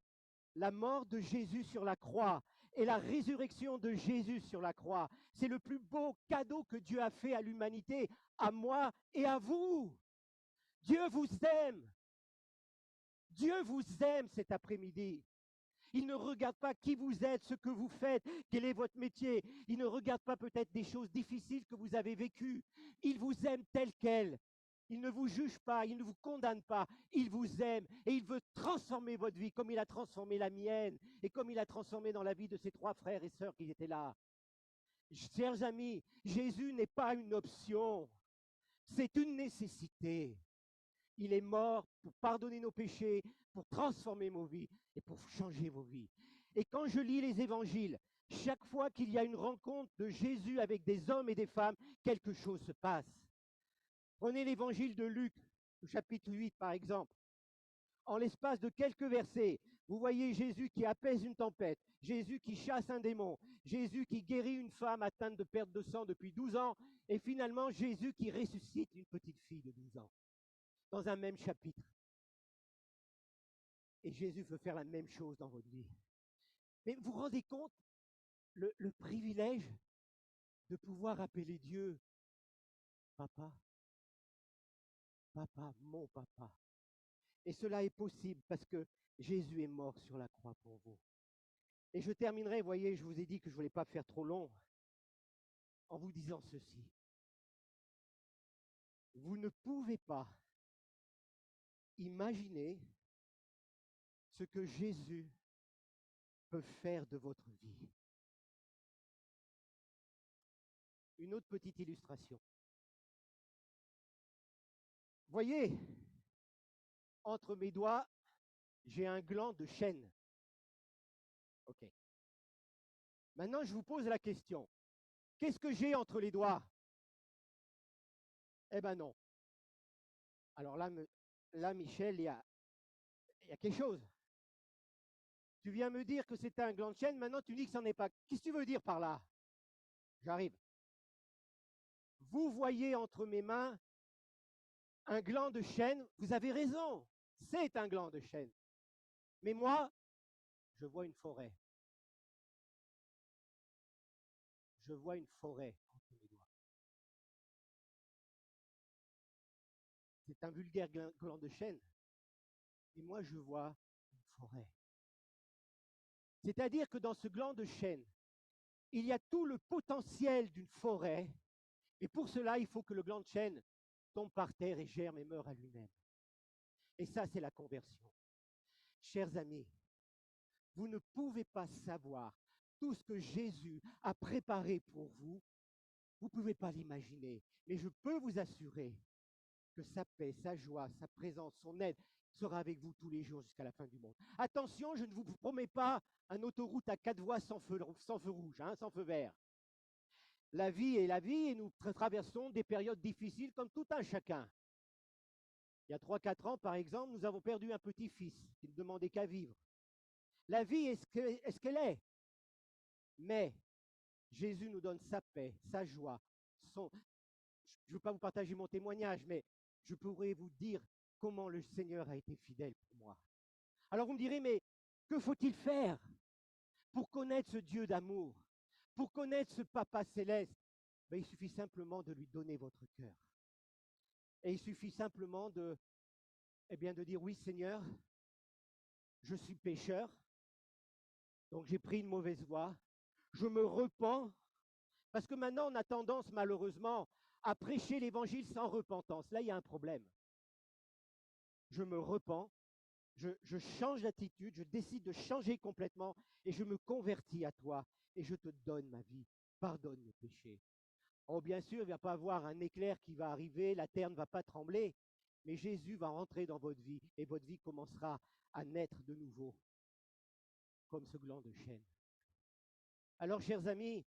la mort de Jésus sur la croix et la résurrection de Jésus sur la croix, c'est le plus beau cadeau que Dieu a fait à l'humanité, à moi et à vous. Dieu vous aime. Dieu vous aime cet après-midi. Il ne regarde pas qui vous êtes, ce que vous faites, quel est votre métier. Il ne regarde pas peut-être des choses difficiles que vous avez vécues. Il vous aime tel quel. Il ne vous juge pas, il ne vous condamne pas. Il vous aime et il veut transformer votre vie comme il a transformé la mienne et comme il a transformé dans la vie de ses 3 frères et sœurs qui étaient là. Chers amis, Jésus n'est pas une option, c'est une nécessité. Il est mort pour pardonner nos péchés, pour transformer nos vies et pour changer vos vies. Et quand je lis les évangiles, chaque fois qu'il y a une rencontre de Jésus avec des hommes et des femmes, quelque chose se passe. Prenez l'évangile de Luc, au chapitre 8 par exemple. En l'espace de quelques versets, vous voyez Jésus qui apaise une tempête, Jésus qui chasse un démon, Jésus qui guérit une femme atteinte de perte de sang depuis 12 ans, et finalement Jésus qui ressuscite une petite fille de 12 ans. Dans un même chapitre. Et Jésus veut faire la même chose dans votre vie. Mais vous vous rendez compte le privilège de pouvoir appeler Dieu Papa, Papa, mon Papa. Et cela est possible parce que Jésus est mort sur la croix pour vous. Et je terminerai, voyez, je vous ai dit que je ne voulais pas faire trop long, en vous disant ceci. Vous ne pouvez pas imaginer ce que Jésus peut faire de votre vie. Une autre petite illustration. Voyez, entre mes doigts, j'ai un gland de chêne. OK. Maintenant, je vous pose la question. Qu'est-ce que j'ai entre les doigts? Eh ben non. Alors là Michel, il y a quelque chose. Tu viens me dire que c'était un gland de chêne, maintenant tu dis que ça n'en est pas. Qu'est-ce que tu veux dire par là? J'arrive. Vous voyez entre mes mains un gland de chêne, vous avez raison, c'est un gland de chêne. Mais moi, je vois une forêt. Je vois une forêt entre mes doigts. C'est un vulgaire gland de chêne. Et moi, je vois une forêt. C'est-à-dire que dans ce gland de chêne, il y a tout le potentiel d'une forêt. Et pour cela, il faut que le gland de chêne tombe par terre et germe et meure à lui-même. Et ça, c'est la conversion. Chers amis, vous ne pouvez pas savoir tout ce que Jésus a préparé pour vous. Vous ne pouvez pas l'imaginer. Mais je peux vous assurer que sa paix, sa joie, sa présence, son aide, sera avec vous tous les jours jusqu'à la fin du monde. Attention, je ne vous promets pas une autoroute à 4 voies sans feu rouge, hein, sans feu vert. La vie est la vie et nous traversons des périodes difficiles comme tout un chacun. Il y a 3-4 ans, par exemple, nous avons perdu un petit-fils qui ne demandait qu'à vivre. La vie est ce qu'elle est. Mais Jésus nous donne sa paix, sa joie. Je ne veux pas vous partager mon témoignage, mais je pourrais vous dire comment le Seigneur a été fidèle pour moi. Alors vous me direz, mais que faut-il faire pour connaître ce Dieu d'amour, pour connaître ce Papa céleste? Ben, il suffit simplement de lui donner votre cœur. Et il suffit simplement de dire, oui Seigneur, je suis pécheur, donc j'ai pris une mauvaise voie, je me repens, parce que maintenant on a tendance malheureusement à prêcher l'évangile sans repentance. Là, il y a un problème. Je me repens, je change d'attitude, je décide de changer complètement et je me convertis à toi et je te donne ma vie. Pardonne mes péchés. Oh, bien sûr, il ne va pas avoir un éclair qui va arriver, la terre ne va pas trembler, mais Jésus va rentrer dans votre vie et votre vie commencera à naître de nouveau, comme ce gland de chêne. Alors, chers amis,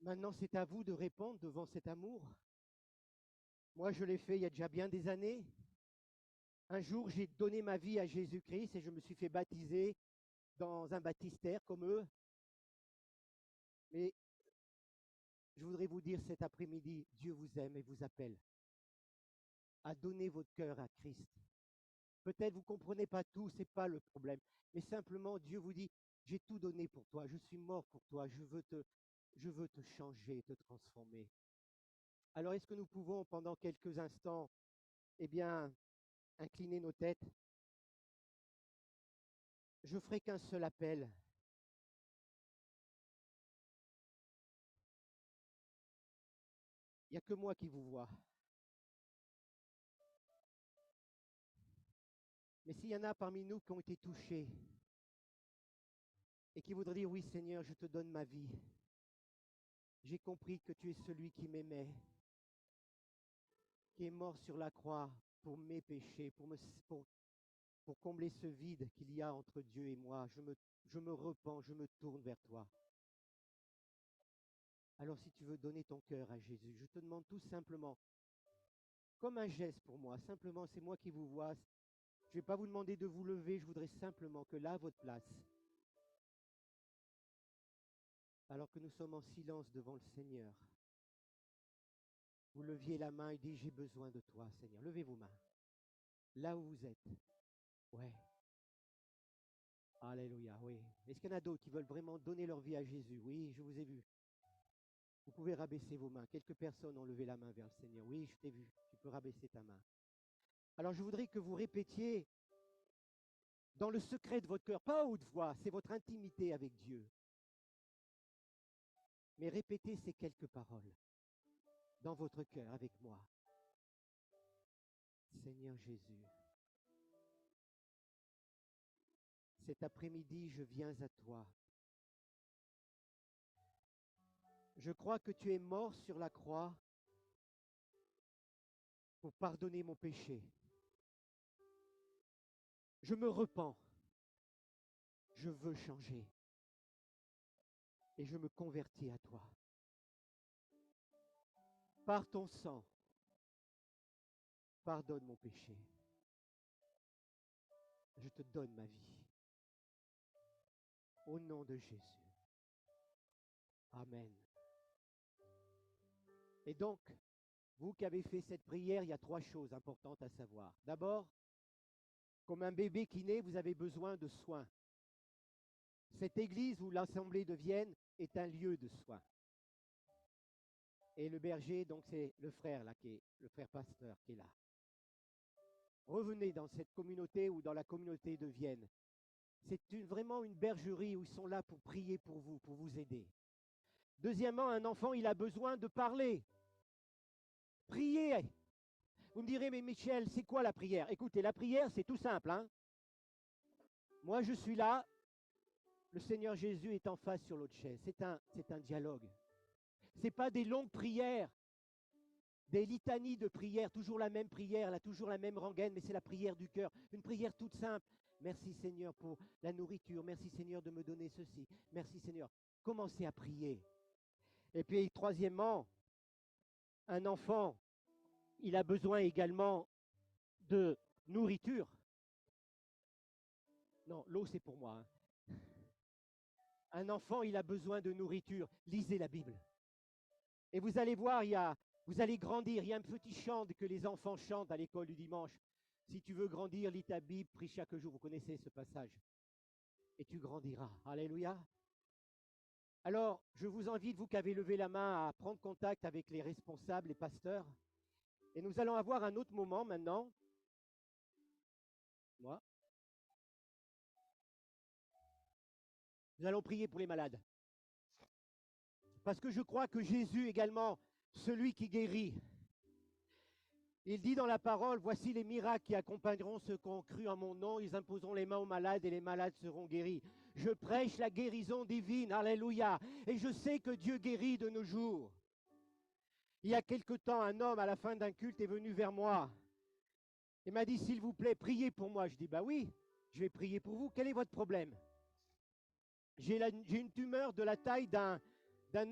maintenant c'est à vous de répondre devant cet amour. Moi, je l'ai fait il y a déjà bien des années. Un jour, j'ai donné ma vie à Jésus-Christ et je me suis fait baptiser dans un baptistère comme eux. Mais je voudrais vous dire cet après-midi, Dieu vous aime et vous appelle à donner votre cœur à Christ. Peut-être vous ne comprenez pas tout, ce n'est pas le problème. Mais simplement, Dieu vous dit, j'ai tout donné pour toi, je suis mort pour toi, je veux te changer, te transformer. Alors, est-ce que nous pouvons, pendant quelques instants, incliner nos têtes? Je ferai qu'un seul appel. Il n'y a que moi qui vous vois. Mais s'il y en a parmi nous qui ont été touchés et qui voudraient dire, oui Seigneur, je te donne ma vie. J'ai compris que tu es celui qui m'aimait, qui est mort sur la croix pour mes péchés, pour combler ce vide qu'il y a entre Dieu et moi. Je me repens, je me tourne vers toi. Alors si tu veux donner ton cœur à Jésus, je te demande tout simplement, comme un geste pour moi, simplement c'est moi qui vous vois. Je ne vais pas vous demander de vous lever, je voudrais simplement que là, à votre place, alors que nous sommes en silence devant le Seigneur, vous leviez la main et dites, j'ai besoin de toi, Seigneur. Levez vos mains, là où vous êtes. Ouais. Alléluia, oui. Est-ce qu'il y en a d'autres qui veulent vraiment donner leur vie à Jésus? Oui, je vous ai vu. Vous pouvez rabaisser vos mains. Quelques personnes ont levé la main vers le Seigneur. Oui, je t'ai vu. Tu peux rabaisser ta main. Alors, je voudrais que vous répétiez dans le secret de votre cœur, pas à haute voix, c'est votre intimité avec Dieu. Mais répétez ces quelques paroles dans votre cœur avec moi. Seigneur Jésus, cet après-midi, je viens à toi. Je crois que tu es mort sur la croix pour pardonner mon péché. Je me repens. Je veux changer. Et je me convertis à toi. Par ton sang, pardonne mon péché. Je te donne ma vie. Au nom de Jésus. Amen. Et donc, vous qui avez fait cette prière, il y a 3 choses importantes à savoir. D'abord, comme un bébé qui naît, vous avez besoin de soins. Cette église ou l'Assemblée de Vienne est un lieu de soins. Et le berger, donc c'est le frère là, le frère pasteur qui est là. Revenez dans cette communauté ou dans la communauté de Vienne. C'est vraiment une bergerie où ils sont là pour prier pour vous aider. Deuxièmement, un enfant, il a besoin de parler. Priez. Vous me direz, mais Michel, c'est quoi la prière? Écoutez, la prière, c'est tout simple. Hein? Moi, je suis là. Le Seigneur Jésus est en face sur l'autre chaise. C'est un dialogue. Ce n'est pas des longues prières des litanies de prières, toujours la même prière, là, toujours la même rengaine, mais c'est la prière du cœur, une prière toute simple. Merci Seigneur pour la nourriture, merci Seigneur de me donner ceci, merci Seigneur. Commencez à prier. Et puis troisièmement, un enfant, il a besoin également de nourriture. Non, l'eau c'est pour moi. Un enfant, il a besoin de nourriture. Lisez la Bible. Et vous allez voir, vous allez grandir. Il y a un petit chant que les enfants chantent à l'école du dimanche. Si tu veux grandir, lis ta Bible, prie chaque jour. Vous connaissez ce passage. Et tu grandiras. Alléluia. Alors, je vous invite, vous qui avez levé la main, à prendre contact avec les responsables, les pasteurs. Et nous allons avoir un autre moment maintenant. Moi. Nous allons prier pour les malades. Parce que je crois que Jésus également, celui qui guérit, il dit dans la parole, voici les miracles qui accompagneront ceux qui ont cru en mon nom, ils imposeront les mains aux malades et les malades seront guéris. Je prêche la guérison divine, alléluia. Et je sais que Dieu guérit de nos jours. Il y a quelque temps, un homme à la fin d'un culte est venu vers moi. Il m'a dit, s'il vous plaît, priez pour moi. Je dis, bah oui, je vais prier pour vous. Quel est votre problème? J'ai une tumeur de la taille d'un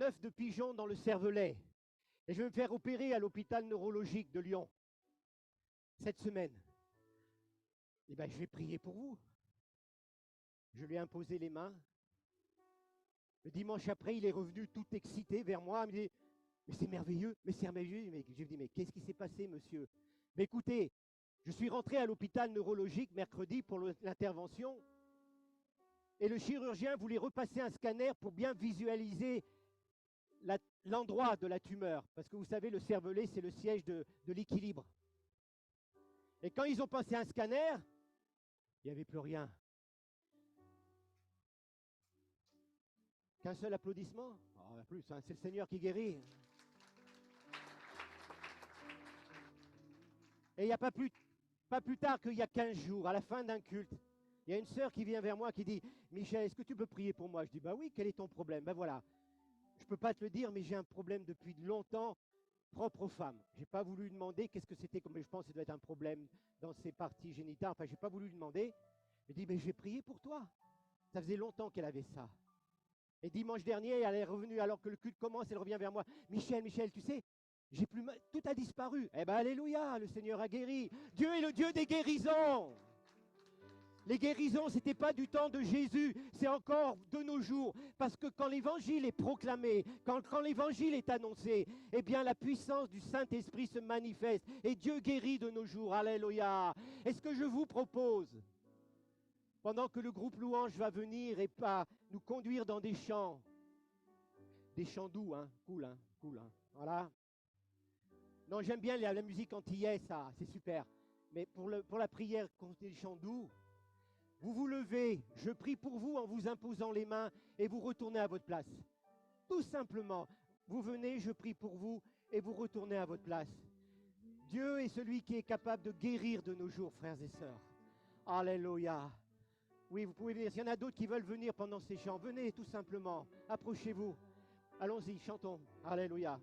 œuf de pigeon dans le cervelet. Et je vais me faire opérer à l'hôpital neurologique de Lyon cette semaine. Eh bien, je vais prier pour vous. Je lui ai imposé les mains. Le dimanche après, il est revenu tout excité vers moi. Il me dit, mais c'est merveilleux, mais c'est merveilleux. Mais je lui ai dit, mais qu'est-ce qui s'est passé, monsieur? Mais écoutez, je suis rentré à l'hôpital neurologique mercredi pour l'intervention. Et le chirurgien voulait repasser un scanner pour bien visualiser l'endroit de la tumeur. Parce que vous savez, le cervelet, c'est le siège de l'équilibre. Et quand ils ont passé un scanner, il n'y avait plus rien. Qu'un seul applaudissement? Oh, plus, hein, c'est le Seigneur qui guérit. Et il n'y a pas plus tard qu'il y a 15 jours, à la fin d'un culte, il y a une sœur qui vient vers moi qui dit, Michel, est-ce que tu peux prier pour moi? Je dis, bah oui, quel est ton problème? Ben voilà, je ne peux pas te le dire, mais j'ai un problème depuis longtemps propre aux femmes. Je n'ai pas voulu lui demander qu'est-ce que c'était, comme je pense que ça doit être un problème dans ses parties génitales. Enfin, je n'ai pas voulu lui demander. Je dis, mais j'ai prié pour toi. Ça faisait longtemps qu'elle avait ça. Et dimanche dernier, elle est revenue, alors que le culte commence, elle revient vers moi. Michel, tu sais, j'ai plus mal, tout a disparu. Eh bien, alléluia, le Seigneur a guéri. Dieu est le Dieu des guérisons. Les guérisons, ce n'était pas du temps de Jésus, c'est encore de nos jours. Parce que quand l'évangile est proclamé, quand l'évangile est annoncé, eh bien la puissance du Saint-Esprit se manifeste et Dieu guérit de nos jours. Alléluia. Et ce que je vous propose, pendant que le groupe Louange va venir et pas nous conduire dans des chants doux, hein, cool, voilà. Non, j'aime bien la musique antillaise, ça, c'est super. Mais pour la prière, des chants doux, vous vous levez, je prie pour vous en vous imposant les mains et vous retournez à votre place. Tout simplement, vous venez, je prie pour vous et vous retournez à votre place. Dieu est celui qui est capable de guérir de nos jours, frères et sœurs. Alléluia. Oui, vous pouvez venir. S'il y en a d'autres qui veulent venir pendant ces chants, venez tout simplement. Approchez-vous. Allons-y, chantons. Alléluia.